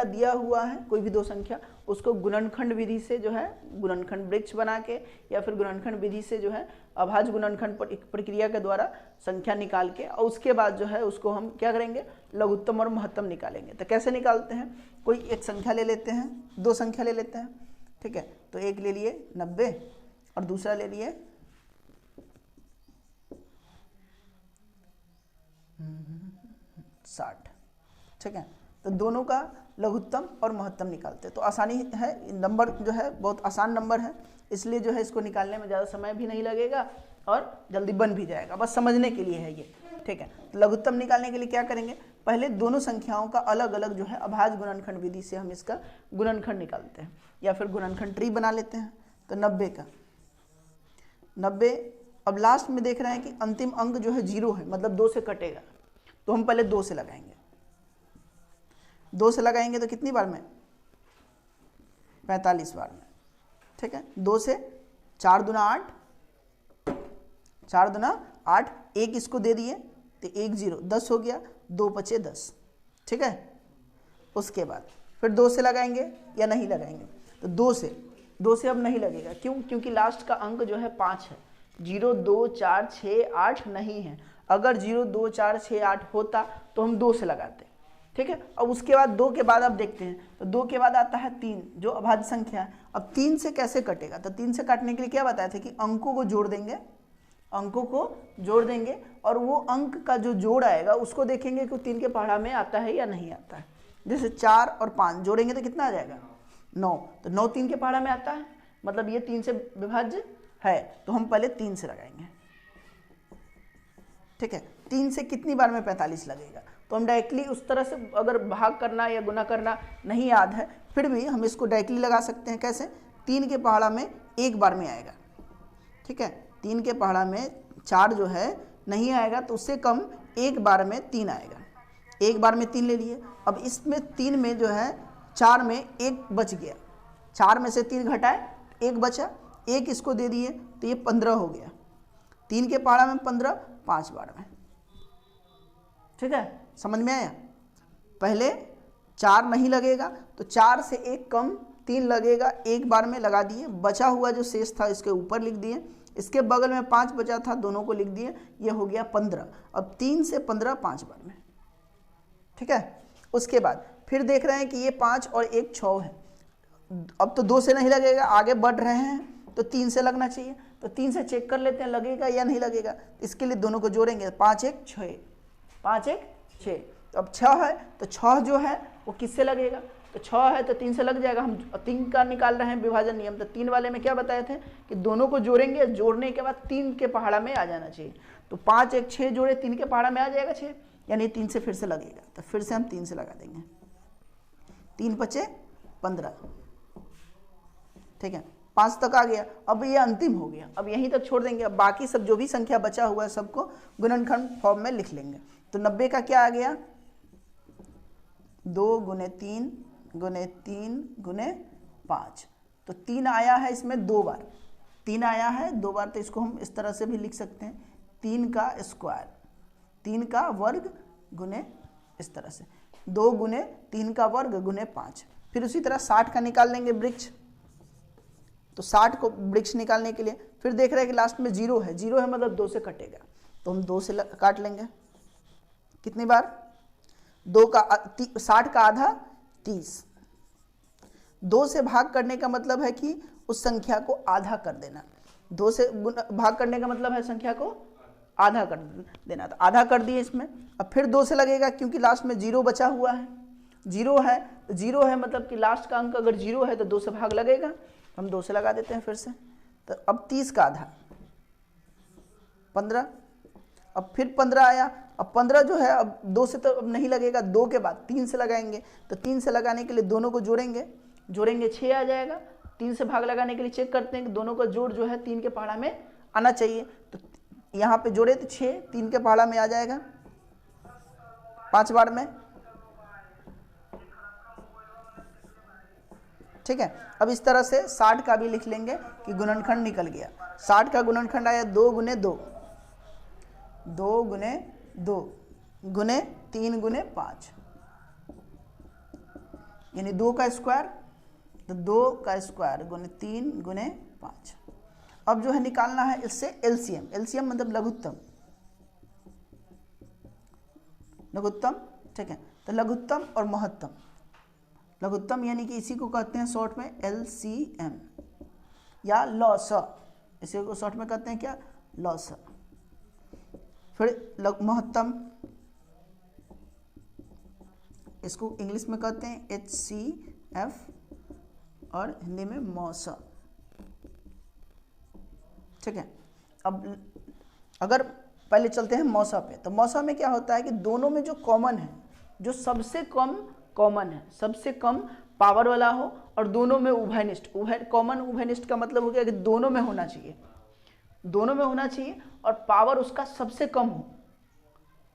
दिया हुआ है, कोई भी दो संख्या, उसको गुणनखंड विधि से जो है गुणनखंड वृक्ष बना के या फिर गुणनखंड विधि से जो है अभाज्य गुणनखंड प्रक्रिया के द्वारा संख्या निकाल के और उसके बाद जो है उसको हम क्या करेंगे, लघुत्तम और महत्तम निकालेंगे। तो कैसे निकालते हैं, कोई एक संख्या ले लेते हैं, दो संख्या ले लेते हैं, ठीक है। तो एक ले लिए 90 और दूसरा ले लिए 60, ठीक है। तो दोनों का लघुत्तम और महत्तम निकालते हैं। तो आसानी है, नंबर जो है बहुत आसान नंबर है, इसलिए जो है इसको निकालने में ज़्यादा समय भी नहीं लगेगा और जल्दी बन भी जाएगा, बस समझने के लिए है ये, ठीक है। तो लघुत्तम निकालने के लिए क्या करेंगे, पहले दोनों संख्याओं का अलग अलग जो है अभाज्य गुणनखंड विधि से हम इसका गुणनखंड निकालते हैं या फिर गुणनखंड ट्री बना लेते हैं। तो 90 का 90, अब लास्ट में देख रहे हैं कि अंतिम अंक जो है 0 है, मतलब 2 से कटेगा, तो हम पहले 2 से लगाएंगे। 2 से लगाएंगे तो कितनी बार में, 45 बार में, ठीक है। 2 से 4 दूना 8, 4 दूना 8, एक इसको दे दिए तो 1 0, 10 हो गया, 2 बचे 10, ठीक है। उसके बाद फिर 2 से लगाएंगे या नहीं लगाएंगे, तो 2 से अब नहीं लगेगा, क्यों, क्योंकि लास्ट का अंक जो है 5 है, 0 2 4 6 8 नहीं है। अगर 0 2 4 6 8 होता तो हम 2 से लगाते, ठीक है। अब उसके बाद 2 के बाद आप देखते हैं, तो 2 के बाद आता है 3 जो अभाज्य संख्या है। अब 3 से कैसे कटेगा, तो 3 से काटने के लिए क्या बताया था कि अंकों को जोड़ देंगे, अंकों को जोड़ देंगे और वो अंक का जो जोड़ आएगा उसको देखेंगे कि 3 के पहाड़ा में आता है या नहीं आता है। जैसे 4 और 5 जोड़ेंगे तो कितना आ जाएगा, 9, तो 9 3 के पहाड़ा में आता है, मतलब ये 3 से विभाज्य है, तो हम पहले 3 से लगाएंगे, ठीक है। 3 से कितनी बार में 45 लगेगा, तो हम डायरेक्टली उस तरह से अगर भाग करना या गुना करना नहीं याद है फिर भी हम इसको डायरेक्टली लगा सकते हैं। कैसे, 3 के पहाड़ा में एक बार में आएगा, ठीक है। 3 के पहाड़ा में 4 जो है नहीं आएगा, तो उससे कम एक बार में 3 आएगा, एक बार में 3 ले लिए। अब इसमें 3 में जो है 4 में 1 बच गया, 4 में से 3 घटाए 1 बचा, 1 इसको दे दिए तो ये 15 हो गया। 3 के पहाड़ा में 15, 5 बार में, ठीक है। समझ में आया, पहले 4 नहीं लगेगा तो 4 से 1 कम 3 लगेगा, एक बार में लगा दिए, बचा हुआ जो शेष था इसके ऊपर लिख दिए, इसके बगल में 5 बचा था दोनों को लिख दिए, ये हो गया 15। अब 3 से 15 5 बार में, ठीक है। उसके बाद फिर देख रहे हैं कि ये 5 और 1 6 है, अब तो 2 से नहीं लगेगा, आगे बढ़ रहे हैं तो 3 से लगना चाहिए, तो 3 से चेक कर लेते हैं लगेगा या नहीं लगेगा। इसके लिए दोनों को जोड़ेंगे, 5 1 6, 5 1 6, तो अब 6 है तो 6 जो है वो किससे लगेगा, तो 6 है तो 3 से लग जाएगा। हम 3 का निकाल रहे हैं विभाजन नियम, तो 3 वाले में क्या बताए थे कि दोनों को जोड़ेंगे, जोड़ने के बाद 3 के पहाड़ा में आ जाना चाहिए। तो 5 1 6 जोड़े 3 के पहाड़ा में आ जाएगा 6, यानी 3 से फिर से लगेगा, तो फिर से हम 3 से लगा देंगे, 3 बचे 15, ठीक है। 5 तक आ गया, अब ये अंतिम हो गया, अब यहीं तक छोड़ देंगे। अब बाकी सब जो भी संख्या बचा हुआ है सबको गुणनखंड फॉर्म में लिख लेंगे। तो 90 का क्या आ गया, 2 गुने 3 गुने 3 गुने 5, तो 3 आया है इसमें 2 बार, 3 आया है 2 बार, तो इसको हम इस तरह से भी लिख सकते हैं, 3 का स्क्वायर, 3 का वर्ग गुने, इस तरह से 2 गुने 3 का वर्ग गुने 5। फिर उसी तरह 60 का निकाल लेंगे वृक्ष, तो 60 को वृक्ष निकालने के लिए फिर देख रहे हैं कि लास्ट में 0 है, 0 है मतलब 2 से कटेगा, तो हम 2 से काट लेंगे। कितनी बार, 2 का 60 का आधा 30, 2 से भाग करने का मतलब है कि उस संख्या को आधा कर देना, 2 से भाग करने का मतलब है संख्या को आधा कर देना, तो आधा कर दिए इसमें। अब फिर 2 से लगेगा क्योंकि लास्ट में 0 बचा हुआ है, 0 है तो 0 है मतलब कि लास्ट का अंक अगर 0 है तो 2 से भाग लगेगा, हम 2 से लगा देते हैं फिर से। तो अब 30 का आधा 15, अब फिर 15 आया, अब 15 जो है अब 2 से तो अब नहीं लगेगा, 2 के बाद 3 से लगाएंगे, तो 3 से लगाने के लिए दोनों को जोड़ेंगे, 6 आ जाएगा। 3 से भाग लगाने के लिए चेक करते हैं कि दोनों का जोड़ जो है 3 के पहाड़ा में आना चाहिए, तो यहाँ पे जोड़े तो 6 3 के पहाड़ा में आ जाएगा 5 बार में, ठीक है। अब इस तरह से 60 का भी लिख लेंगे कि गुणनखंड निकल गया। 60 का गुणनखंड आया 2 गुने 2, 2 गुने 2 गुने 3 गुने 5, यानी 2 का स्क्वायर, तो 2 का स्क्वायर गुने 3 गुने 5। अब जो है निकालना है इससे एलसीएम, एलसीएम मतलब लघुत्तम, लघुत्तम, ठीक है। तो लघुत्तम और महत्तम, लघुत्तम यानी कि इसी को कहते हैं शॉर्ट में एलसीएम या लॉसा, इसी को शॉर्ट में कहते हैं क्या, लॉसा। फिर महत्तम, इसको इंग्लिश में कहते हैं एचसीएफ और हिंदी में मौसा, ठीक है। अब अगर पहले चलते हैं मौसा पे, तो मौसा में क्या होता है कि दोनों में जो कॉमन है, जो सबसे कम कॉमन है, सबसे कम पावर वाला हो और दोनों में उभयनिष्ठ, कॉमन उभयनिष्ठ का मतलब हो गया कि दोनों में होना चाहिए, दोनों में होना चाहिए और पावर उसका सबसे कम हो,